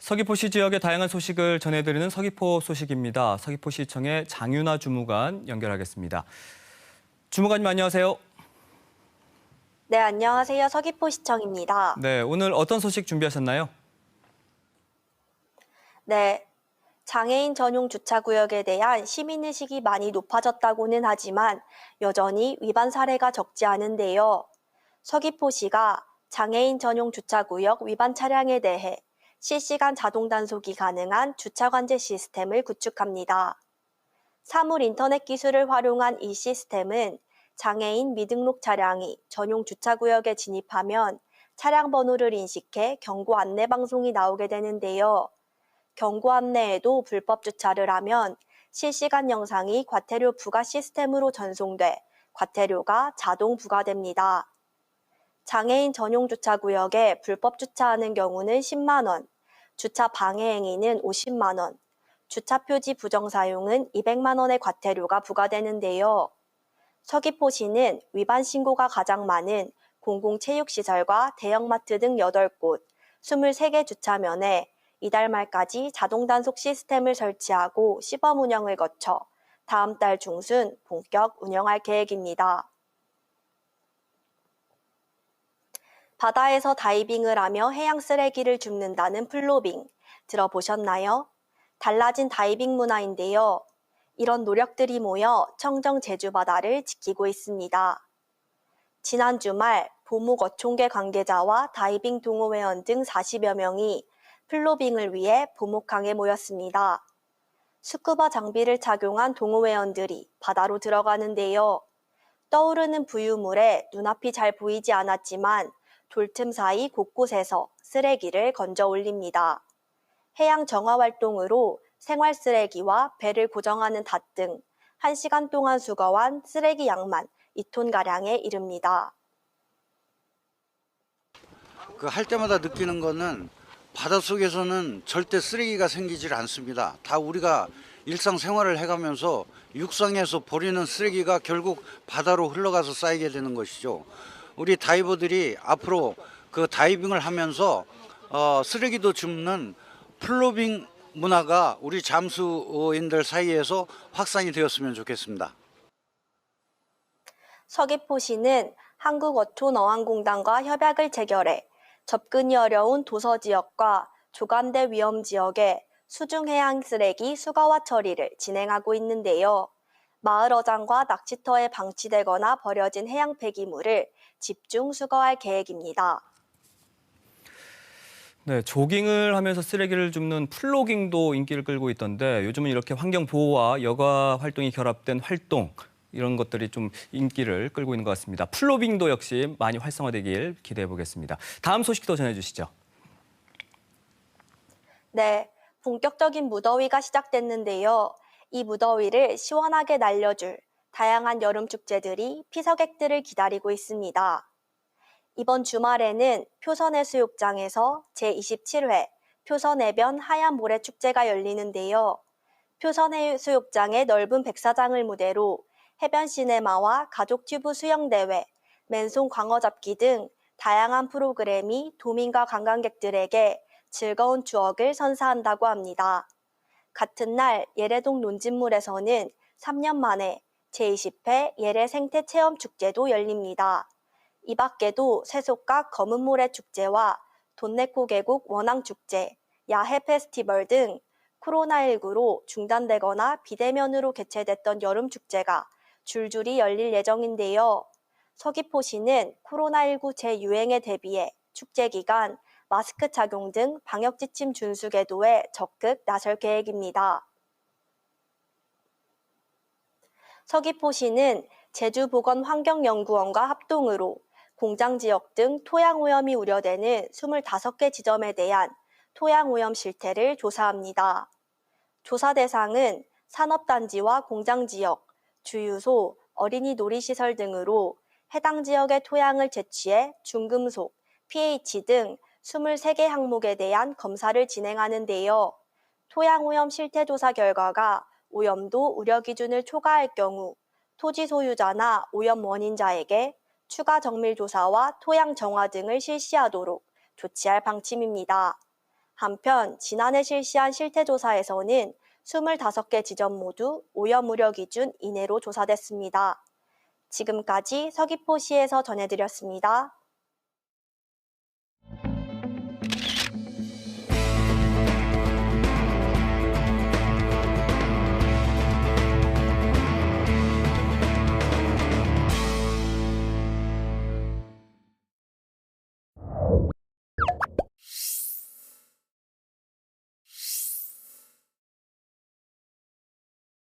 서귀포시 지역의 다양한 소식을 전해드리는 서귀포 소식입니다. 서귀포시청의 장윤아 주무관 연결하겠습니다. 주무관님 안녕하세요. 네, 안녕하세요. 서귀포시청입니다. 네, 오늘 어떤 소식 준비하셨나요? 네, 장애인 전용 주차구역에 대한 시민의식이 많이 높아졌다고는 하지만 여전히 위반 사례가 적지 않은데요. 서귀포시가 장애인 전용 주차구역 위반 차량에 대해 실시간 자동 단속이 가능한 주차관제 시스템을 구축합니다. 사물 인터넷 기술을 활용한 이 시스템은 장애인 미등록 차량이 전용 주차구역에 진입하면 차량 번호를 인식해 경고 안내 방송이 나오게 되는데요. 경고 안내에도 불법 주차를 하면 실시간 영상이 과태료 부과 시스템으로 전송돼 과태료가 자동 부과됩니다. 장애인 전용 주차구역에 불법 주차하는 경우는 10만 원, 주차 방해 행위는 50만 원, 주차 표지 부정 사용은 200만 원의 과태료가 부과되는데요. 서귀포시는 위반 신고가 가장 많은 공공체육시설과 대형마트 등 8곳, 23개 주차면에 이달 말까지 자동 단속 시스템을 설치하고 시범 운영을 거쳐 다음 달 중순 본격 운영할 계획입니다. 바다에서 다이빙을 하며 해양 쓰레기를 줍는다는 플로빙, 들어보셨나요? 달라진 다이빙 문화인데요. 이런 노력들이 모여 청정 제주 바다를 지키고 있습니다. 지난 주말 보목 어촌계 관계자와 다이빙 동호회원 등 40여 명이 플로빙을 위해 보목항에 모였습니다. 스쿠버 장비를 착용한 동호회원들이 바다로 들어가는데요. 떠오르는 부유물에 눈앞이 잘 보이지 않았지만 돌틈 사이 곳곳에서 쓰레기를 건져 올립니다. 해양 정화 활동으로 생활 쓰레기와 배를 고정하는 닷 등 1시간 동안 수거한 쓰레기 양만 2톤가량에 이릅니다. 할 때마다 느끼는 거는 바닷속에서는 절대 쓰레기가 생기질 않습니다. 다 우리가 일상생활을 해가면서 육상에서 버리는 쓰레기가 결국 바다로 흘러가서 쌓이게 되는 것이죠. 우리 다이버들이 앞으로 그 다이빙을 하면서 쓰레기도 줍는 플로빙 문화가 우리 잠수인들 사이에서 확산이 되었으면 좋겠습니다. 서귀포시는 한국어촌어항공단과 협약을 체결해 접근이 어려운 도서지역과 조감대 위험지역에 수중해양 쓰레기 수거와 처리를 진행하고 있는데요. 마을 어장과 낚시터에 방치되거나 버려진 해양 폐기물을 집중 수거할 계획입니다. 네, 조깅을 하면서 쓰레기를 줍는 플로깅도 인기를 끌고 있던데 요즘은 이렇게 환경 보호와 여가 활동이 결합된 활동 이런 것들이 좀 인기를 끌고 있는 것 같습니다. 플로깅도 역시 많이 활성화되길 기대해 보겠습니다. 다음 소식도 전해주시죠. 네, 본격적인 무더위가 시작됐는데요. 이 무더위를 시원하게 날려줄 다양한 여름 축제들이 피서객들을 기다리고 있습니다. 이번 주말에는 표선해수욕장에서 제27회 표선해변 하얀 모래 축제가 열리는데요. 표선해수욕장의 넓은 백사장을 무대로 해변 시네마와 가족 튜브 수영대회, 맨손 광어잡기 등 다양한 프로그램이 도민과 관광객들에게 즐거운 추억을 선사한다고 합니다. 같은 날 예래동 논진물에서는 3년 만에 제20회 예래 생태체험축제도 열립니다. 이 밖에도 세속각 검은모래 축제와 돈네코 계곡 원앙축제, 야해 페스티벌 등 코로나19로 중단되거나 비대면으로 개최됐던 여름축제가 줄줄이 열릴 예정인데요. 서귀포시는 코로나19 재유행에 대비해 축제 기간 마스크 착용 등 방역 지침 준수 계도에 적극 나설 계획입니다. 서귀포시는 제주보건환경연구원과 합동으로 공장 지역 등 토양 오염이 우려되는 25개 지점에 대한 토양 오염 실태를 조사합니다. 조사 대상은 산업단지와 공장 지역, 주유소, 어린이 놀이시설 등으로 해당 지역의 토양을 채취해 중금속, pH 등 23개 항목에 대한 검사를 진행하는데요. 토양 오염 실태 조사 결과가 오염도 우려 기준을 초과할 경우 토지 소유자나 오염 원인자에게 추가 정밀 조사와 토양 정화 등을 실시하도록 조치할 방침입니다. 한편 지난해 실시한 실태조사에서는 25개 지점 모두 오염 우려 기준 이내로 조사됐습니다. 지금까지 서귀포시에서 전해드렸습니다.